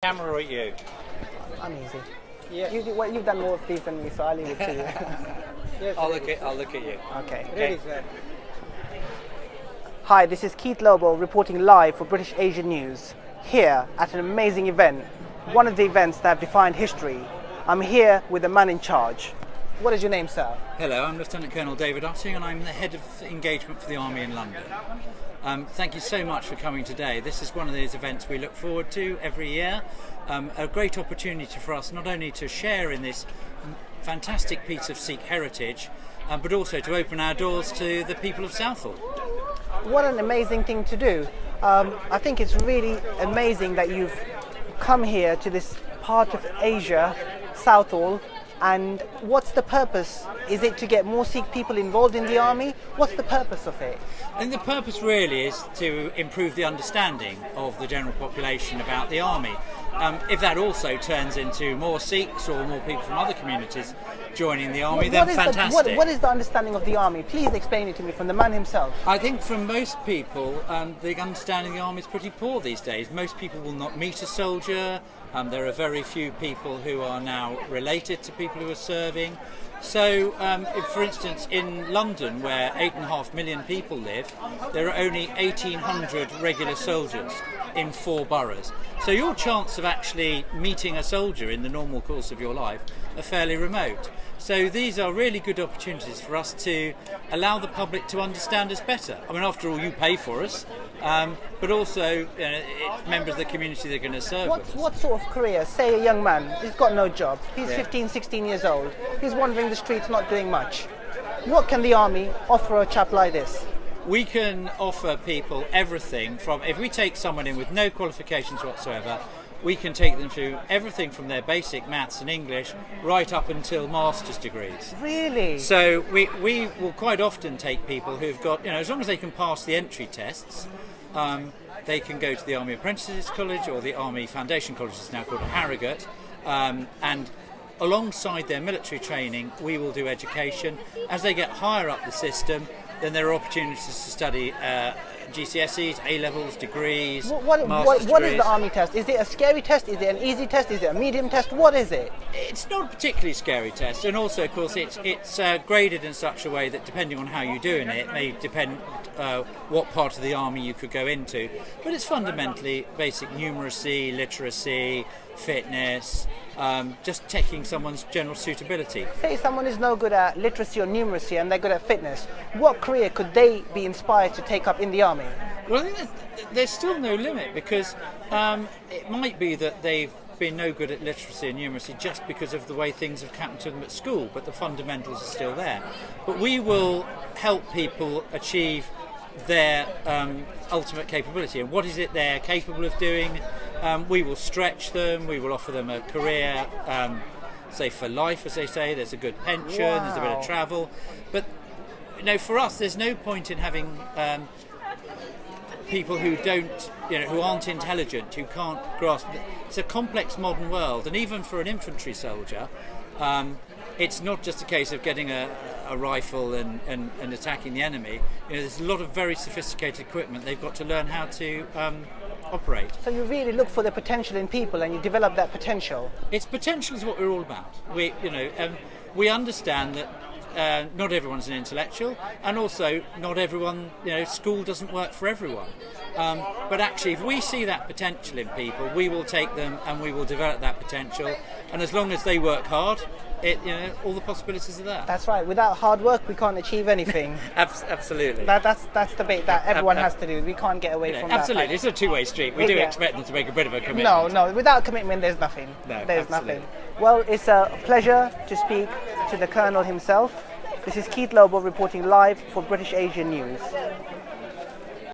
camera or at you? I'm easy. Yeah. You've done more of these than me, so I'll leave it to you. Yes, I'll look at you. Okay. Ready, sir. Hi, this is Keith Lobo reporting live for British Asian News, here at an amazing event, one of the events that have defined history. I'm here with the man in charge. What is your name, sir? Hello, I'm Lieutenant Colonel David Utting and I'm the Head of Engagement for the Army in London. Thank you so much for coming today. This is one of those events we look forward to every year. A great opportunity for us not only to share in this fantastic piece of Sikh heritage, but also to open our doors to the people of Southall. What an amazing thing to do. I think it's really amazing that you've come here to this part of Asia, Southall, and what's the purpose? Is it to get more Sikh people involved in the army? What's the purpose of it? I think the purpose really is to improve the understanding of the general population about the army. If that also turns into more Sikhs or more people from other communities joining the army, then fantastic. What is the understanding of the army? Please explain it to me from the man himself. I think from most people, the understanding of the army is pretty poor these days. Most people will not meet a soldier. There are very few people who are now related to people who are serving. So, if, for instance, in London, where 8.5 million people live, there are only 1,800 regular soldiers in 4 boroughs. So your chance of actually meeting a soldier in the normal course of your life are fairly remote. So these are really good opportunities for us to allow the public to understand us better. I mean, after all, you pay for us, but also it's members of the community that are going to serve us. What sort of career? Say a young man, he's got no job, he's 15, 16 years old, he's wandering the streets not doing much. What can the army offer a chap like this? We can offer people everything from, if we take someone in with no qualifications whatsoever, we can take them through everything from their basic maths and English right up until master's degrees. Really? So we will quite often take people who've got, as long as they can pass the entry tests, they can go to the Army Apprentices College or the Army Foundation College, it's now called Harrogate, and alongside their military training, we will do education. As they get higher up the system, then there are opportunities to study GCSEs, A-levels, degrees, What is the army test? Is it a scary test? Is it an easy test? Is it a medium test? What is it? It's not a particularly scary test, and also, of course, it's graded in such a way that depending on how you're doing it, it may depend what part of the army you could go into. But it's fundamentally basic numeracy, literacy, fitness, just checking someone's general suitability. Say someone is no good at literacy or numeracy and they're good at fitness. What career could they be inspired to take up in the army? Well, I think there's still no limit, because it might be that they've been no good at literacy and numeracy just because of the way things have happened to them at school, but the fundamentals are still there. But we will help people achieve their ultimate capability, and what is it they're capable of doing. We will stretch them, we will offer them a career, say for life, as they say. There's a good pension, There's a bit of travel, but for us there's no point in having people who don't, who aren't intelligent, who can't grasp. It's a complex modern world, and even for an infantry soldier, it's not just a case of getting a rifle and attacking the enemy. There's a lot of very sophisticated equipment they've got to learn how to operate. So you really look for the potential in people and you develop that potential. Its potential is what we're all about. We understand that not everyone's an intellectual, and also not everyone, school doesn't work for everyone. But actually, if we see that potential in people, we will take them and we will develop that potential. And as long as they work hard, all the possibilities are there. That's right. Without hard work, we can't achieve anything. Absolutely. That's the bit that everyone has to do. We can't get away from that. Absolutely. It's a two-way street. We do expect them to make a bit of a commitment. No. Without commitment, there's nothing. No, there's absolutely. nothing. Well, it's a pleasure to speak to the Colonel himself. This is Keith Lobo reporting live for British Asian News.